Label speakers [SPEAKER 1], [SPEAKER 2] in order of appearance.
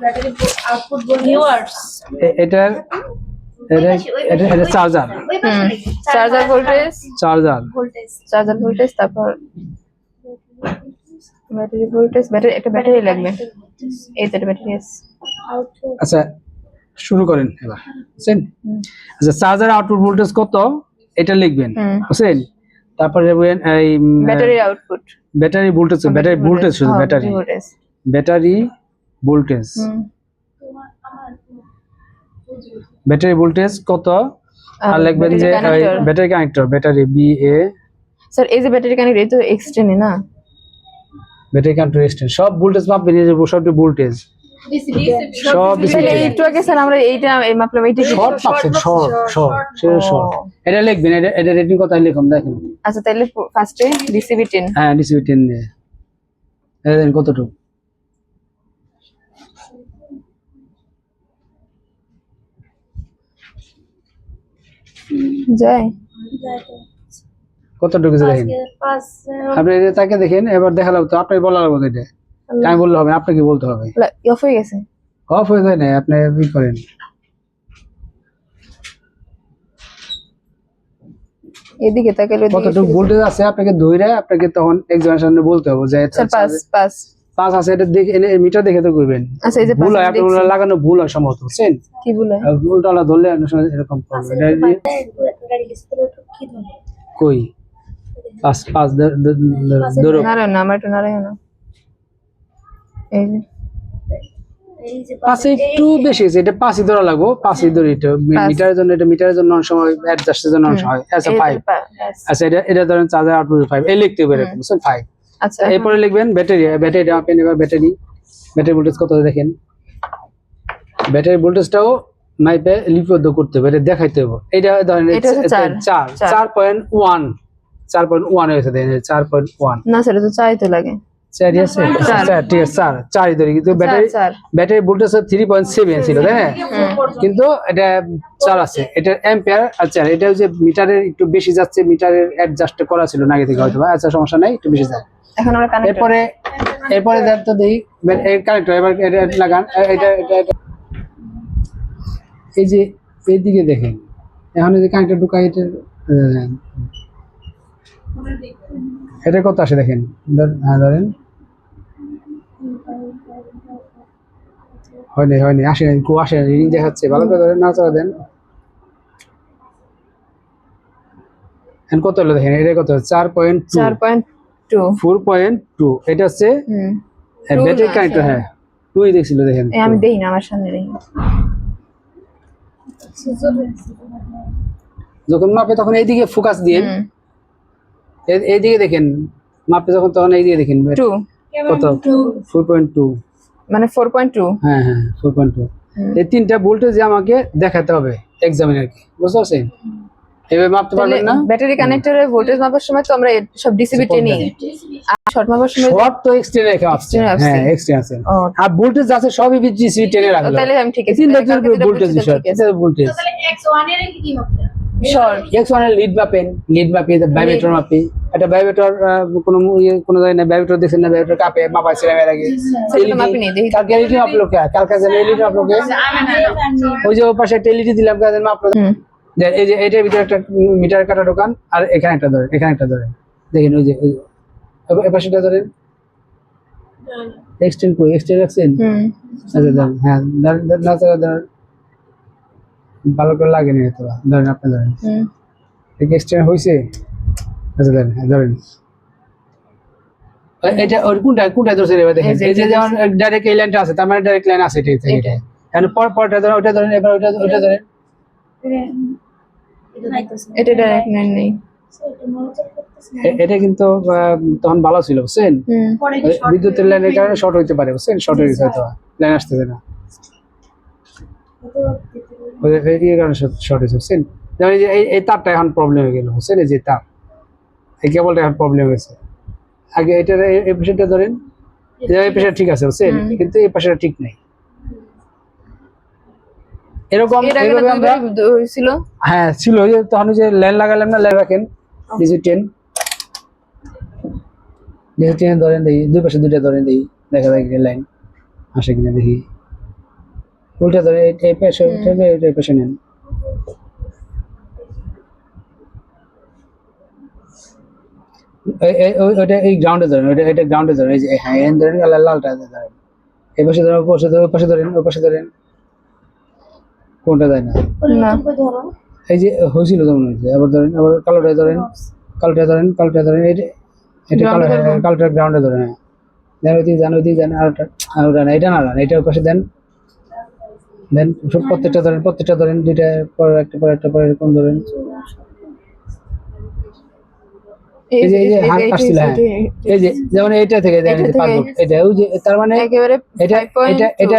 [SPEAKER 1] Battery output viewers
[SPEAKER 2] এটা charger
[SPEAKER 3] charger voltage তারপর battery voltage একটা ব্যাটারি লাগবে এই তো ব্যাটারি আছে
[SPEAKER 2] আচ্ছা শুরু করেন এবার বুঝছেন আচ্ছা চার্জার আউটপুট ভোল্টেজ কত এটা লিখবেন বুঝছেন তারপরে এই
[SPEAKER 3] ব্যাটারি আউটপুট
[SPEAKER 2] ব্যাটারি ভোল্টেজ শুধু ব্যাটারি ভোল্টেজ কত আর লিখবেন যে battery connector battery BA
[SPEAKER 3] sir এই যে ব্যাটারি কানেক্টর এই তো এক্সটেন্ড না
[SPEAKER 2] ব্যাটারি কানেক্টর এক্সটেন্ড সব ভোল্টেজ মাপবেন এই যে সব ভোল্টেজ সব
[SPEAKER 3] একটু আগে স্যার আমরা এইটা মাপলাম এইটা
[SPEAKER 2] শর্ট পাচ্ছেন শর্ট এটা লিখবেন এটা রেটিং কত লিখুন দেখেন
[SPEAKER 3] আচ্ছা তাহলে ফার্স্টে ডিসিবি 10
[SPEAKER 2] হ্যাঁ ডিসিবি 10 নিয়ে এই দেন কতটুকু
[SPEAKER 3] যায়
[SPEAKER 2] কতটুকু দেখেন আপনি এটা তাকে দেখেন এবার দেখালাম তো আপনি বলা লাগবে এটা আমি বললে হবে আপনাকে বলতে হবে
[SPEAKER 3] অফ হয়ে গেছে
[SPEAKER 2] অফ হয়ে যায় না আপনি কি করেন
[SPEAKER 3] এদিকে তাকালে
[SPEAKER 2] কতটুকু ভোল্টেজ আছে আপনাকে ধরে আপনাকে তখন একজনের সামনে বলতে হবে যে 5 আছে এটা দেখে মিটার দেখে তো করবেন
[SPEAKER 3] আচ্ছা এই যে
[SPEAKER 2] ভুল হয় আপনার লাগানো ভুল হয় সম্ভবত বুঝছেন
[SPEAKER 3] কি ভুল হয়
[SPEAKER 2] ভুলটা ধরলে এরকম প্রবলেম কই 5 ধরো
[SPEAKER 3] না আমার তো নারায়ণ এই যে
[SPEAKER 2] পাশে একটু বেশি আছে এটা 5ই ধরা লাগবে 5ই ধরে এটা মিটারের জন্য অনেক সময় অ্যাডজাস্টের জন্য অনেক সময় আচ্ছা 5 আচ্ছা এটা ধরেন চার্জার আউটপুট 5 এই লিখতে হবে এরকম বুঝছেন 5
[SPEAKER 3] আচ্ছা
[SPEAKER 2] এরপরে লিখবেন ব্যাটারি আপনি এবার ব্যাটারি ভোল্টেজ কত দেখেন ব্যাটারি ভোল্টেজটাও মাইপে লিপিবদ্ধ করতে হবে এটা দেখাইতে হবে এটা ধরেন 4.1 হয়েছে দেখেন 4.1
[SPEAKER 3] না সেটা তো চাই তো লাগে
[SPEAKER 2] 4 আছে 4 ঠিক আছে 4 ধরে কিন্তু ব্যাটারি ভোল্টেজ 3.7 ছিল তাই না কিন্তু এটা 4 আছে এটা অ্যাম্পিয়ার আচ্ছা এটা যে মিটারের একটু বেশি যাচ্ছে মিটারের অ্যাডজাস্ট করা ছিল আগে থেকে হয়তো আচ্ছা সমস্যা নাই একটু বেশি যায়
[SPEAKER 3] এখন আমরা কানেক্টর
[SPEAKER 2] এরপরে দেন তো দেই এই কানেক্টর এবার এটা লাগান এটা এই যে এইদিকে দেখেন এখন এই যে কানেক্টর ঢুকাই এটা কত আসে দেখেন ধরেন হয়নি আসে রিডিং দেখাচ্ছে ভালো করে ধরেন না চালা দেন এখন কত হলো দেখেন এটা কত 4.2 4.2 এটা হচ্ছে ব্যাটারি কানেক্টর হ্যাঁ 2 দেখছিল দেখেন
[SPEAKER 3] আমি দেই না আমার সামনে দেই
[SPEAKER 2] যখন মাপে তখন এইদিকে ফোকাস দিয়ে এইদিকে দেখেন মাপে যখন তখন এইদিকে দেখেন
[SPEAKER 3] 2
[SPEAKER 2] কত 4.2
[SPEAKER 3] মানে 4.2
[SPEAKER 2] হ্যাঁ 4.2 এই তিনটা ভোল্টেজ আমাকে দেখাতে হবে এক্সামিনারকে বুঝতে পারছেন এভাবে মাপতে পারবেন না
[SPEAKER 3] ব্যাটারি কানেক্টরের ভোল্টেজ মাপার সময় তো আমরা সব ডিসিবি টেনে আর শর্ট মাপার সময়
[SPEAKER 2] শর্ট তো এক্সট্রা রেখে আসছে হ্যাঁ এক্সট্রা আছে আর ভোল্টেজ আছে সবই ডিসিবি টেনে রাখা
[SPEAKER 3] তাহলে আমি ঠিক আছে
[SPEAKER 2] তিনটা ভোল্টেজ বিষয় এটা ভোল্টেজ
[SPEAKER 1] তাহলে x1 এর কি মাপতে
[SPEAKER 3] শর্ট
[SPEAKER 2] x1 এর লিড মাপে ভাইব্রেটর মাপে এটা ভাইব্রেটর কোনো জায়গায় না ভাইব্রেটর দেখেন না ভাইব্রেটর কাপে মাপাইছে এর আগে
[SPEAKER 3] সেটা মাপি নেই দেখি
[SPEAKER 2] কালকে এলইডি মাপলো কালকে এলইডি মাপলো ওই যে ওর পাশে একটা এলইডি দিলাম কাজে মাপলো এই যে এটার ভিতরে একটা মিটার কাটা দোকান আর এখানে একটা ধরে দেখেন ওই যে এই পাশেটা ধরেন এক্সটেন্ড রাখছেন আচ্ছা ধরেন হ্যাঁ ধরেন ভালো করে লাগেনি হয়তো ধরেন আপনি ধরেন ঠিক এক্সটেন্ড হয়েছে আচ্ছা ধরেন এটা ওর কোনটা ধরছে এবার দেখেন এই যে যেমন ডাইরেক্ট এই লাইনটা আছে তার মানে ডাইরেক্ট লাইন আছে এটা এখন পরটা ধরেন ওটা ধরেন এবার ওটা ধরেন
[SPEAKER 3] এটা ডাইরেক্ট লাইন নেই
[SPEAKER 2] এটা কিন্তু তখন ভালো ছিল বুঝছেন বিদ্যুতের লাইনের কারণে শর্ট হইতে পারে বুঝছেন শর্ট হয়ে গেছে হয়তো লাইন আসতেছে না এই কারণে শর্ট হয়েছে বুঝছেন যেমন এই তারটা এখন প্রবলেম হয়ে গেল বুঝছেন এই যে তার এই কেবলটা এখন প্রবলেম হয়েছে আগে এটার এই পেশাটা ধরেন এই পেশা ঠিক আছে বুঝছেন কিন্তু এই পেশাটা ঠিক নাই এরকম এইভাবে আমরা
[SPEAKER 3] ছিল
[SPEAKER 2] হ্যাঁ ছিল যে তখন যে লাইন লাগালাম না লাইন রাখেন ডিজি 10 ধরেন দেখি দুই পাশে দুইটা ধরেন দেখি দেখা যায় লাইন আসে কিনা দেখি উল্টা ধরে এই পাশে উঠাবে, এই পাশে নেন। ওইটা এই গ্রাউন্ডে ধরেন, এটা গ্রাউন্ডে ধরেন, এই যে হ্যাঁ এন ধরেন, লালটা ধরেন, এই পাশে ধরেন, ওই পাশে ধরেন, ওই পাশে ধরেন। কোনটা যায় না?
[SPEAKER 3] না।
[SPEAKER 1] ধরো
[SPEAKER 2] এই যে হয়েছিল যেমন হয়েছে, আবার ধরেন, আবার কালোটা ধরেন, কালোটা ধরেন, কালোটা ধরেন, এটা কালো, কালোটা গ্রাউন্ডে ধরেন। হ্যাঁ দেন ওইদিকে জান আর ওটা না, এটা না, এটা ওই পাশে দেন। দেন সব প্রত্যেকটা ধরেন, দুইটা পর একটা পর একটা পর এরকম ধরেন। এই যে আসছিল, হ্যাঁ এই যে যেমন এইটা থেকে দেন 5 ভোল্ট, এটা ওই যে তার মানে
[SPEAKER 3] একেবারে
[SPEAKER 2] এটা
[SPEAKER 3] 5.2
[SPEAKER 2] এটা